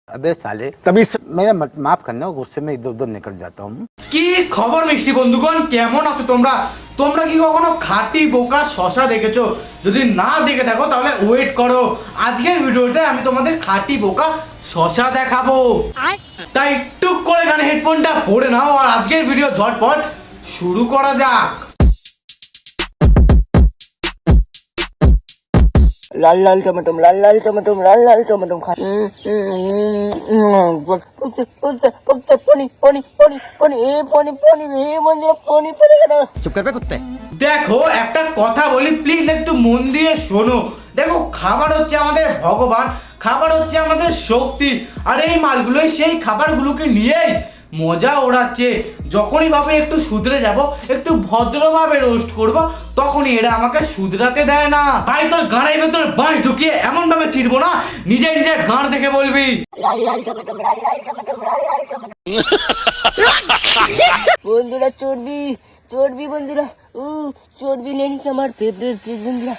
अबे साले तभी मेरा माफ करना, गुस्से में इधर उधर निकल जाता हूँ। কি খবর মিষ্টি বন্ধুগণ, কেমন আছো তোমরা? তোমরা কি কখনো খাঁটি বোকা শশা দেখেছো? যদি না দেখে থাকো তাহলে ওয়েট করো, আজকের ভিডিওতে আমি তোমাদের খাঁটি বোকা শশা দেখাবো। তাই টুক করে গানে হেডফোনটা পরে নাও আর আজকের ভিডিও ঝটপট শুরু করা যাক। লাল লাল টমেটোম লাল লাল টমেটোম লাল লাল টমেটোম খা चुप कर बे कुत्ते। দেখো একটা কথা বলি, প্লিজ একটু মন দিয়ে শোনো। দেখো খাবার হচ্ছে আমাদের ভগবান, খাবার হচ্ছে আমাদের শক্তি, আর এই মালগুলোই সেই খাবারগুলোকে নিয়েই মজা ওড়াচ্ছে। যখনই ভাবে একটু শুধরে যাব, একটু ভদ্রভাবে রোস্ট করব, তখনই এরা আমাকে শুধরাতে দেয় না। ভাই তোর গাড়াই ভেতর বাঁশ ঢুকিয়ে এমন ভাবে ছিড়বো না, নিজে নিজের গাঁড় দেখে বলবি। বন্ধুরা চর্বি চর্বি বন্ধুরা চর্বি নিয়ে নিচ্ছে আমার ফেভারিট চিজ বন্ধুরা।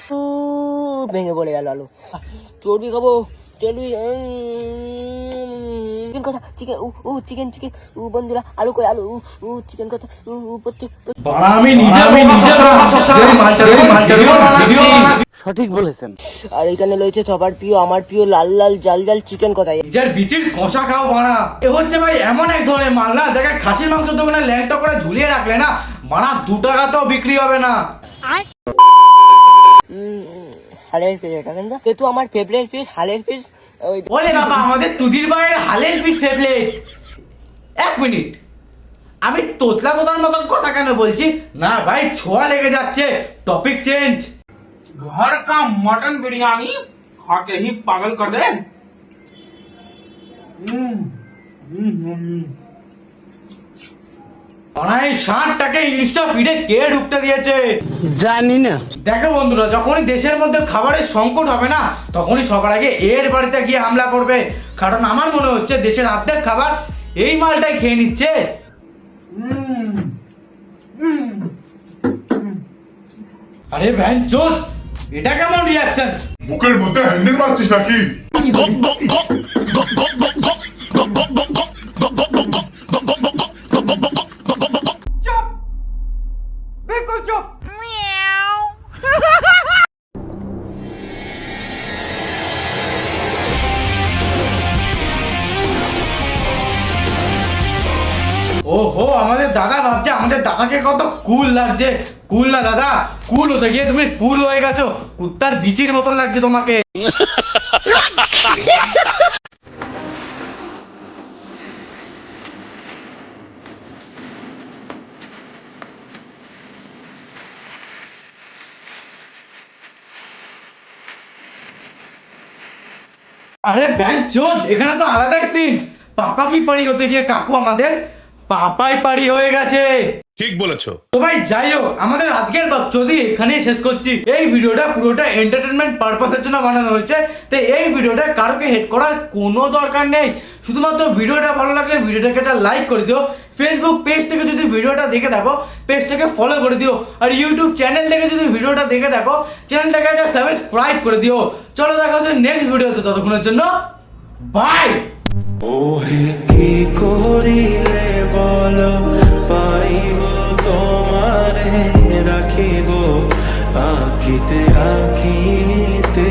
ভেঙে পড়ে গেল আলু, চর্বি খাবো চর্বি। চিকেন কথা চিকেন চিকেন চিকেন বন্ধুরা, আলু কই আলু চিকেন কথা বাড়া আমি নিজে সঠিক বলেছেন। আর এখানে রয়েছে সবার প্রিয় আমার প্রিয় লাল লাল জাল জাল চিকেন কথা। নিজের বিচির কষা খাও বাড়া। এ হচ্ছে ভাই এমন এক ধরনের মাল না, যাকে খাসির মাংস দোকানে ল্যাংটা করে ঝুলিয়ে রাখলে না বাড়া 2 টাকা তো বিক্রি হবে না। হালের পিস এটা কিন্তু আমার ফেভারিট পিস হালের পিস। বলে বাবা আমাদের তুদির ভাইয়ের হালের পিঠ ফেভরেট। 1 মিনিট, আমি তোতলা তোতার মতন কথা কেন বলছি না ভাই, ছোঁয়া লেগে যাচ্ছে, টপিক চেঞ্জ। घर का मटन बिरयानी खा के ही पागल कर दे। এই 60টাকে ইনস্টা ফিডে কে ঢুকতে দিয়েছে জানি না। দেখো বন্ধুরা, যখনই দেশের মধ্যে খাবারের সংকট হবে না, তখনই সবার আগে এর বাড়িতে গিয়ে হামলা করবে। কারণ আমার মনে হচ্ছে দেশের অর্ধেক খাবার এই মালটাই খেয়ে নিচ্ছে। আরে ভ্যান চোদ, এটা কেমন রিয়াকশন? বুকের মধ্যে হ্যান্ডেল মারছিস নাকি? চুপ, বিলকুল চুপ। ওহো, আমাদের দাদা ভাবছে আমাদের দাদাকে কত কুল লাগছে। কুল না দাদা, কুল হতে গিয়ে তুমি ফুল হয়ে গেছো, কুত্তার বিচির মতন লাগছে তোমাকে। আরে ব্যাংক চোদ, এখানে তো আলাদা এক সিন। পাপা কি পারি হতে গিয়ে কাকু আমাদের পাপাই পারি হয়ে গেছে। ঠিক বলেছো। তো ভাই যাই হোক, আমাদের আজকের বাকচোদি এখানেই শেষ করছি। এই ভিডিওটা পুরোটা এন্টারটেনমেন্ট পারপাসের জন্য বানানো হয়েছে, তো এই ভিডিওটা কারোকে হেড করার কোনো দরকার নেই। শুধুমাত্র ভিডিওটা ভালো লাগলে ভিডিওটাকে একটা লাইক করে দিও। ফেসবুক পেজ থেকে যদি ভিডিওটা দেখে থাকো, পেজটাকে ফলো করে দিও। আর ইউটিউব চ্যানেল থেকে যদি ভিডিওটা দেখে থাকো, চ্যানেলটাকে একটা সাবস্ক্রাইব করে দিও। চলো দেখা হচ্ছে নেক্সট ভিডিওতে, ততক্ষণের জন্য বাই। ওহে কি করিলে বলো পাইব তোমারে রাখিব আঁকিতে আঁকিতে।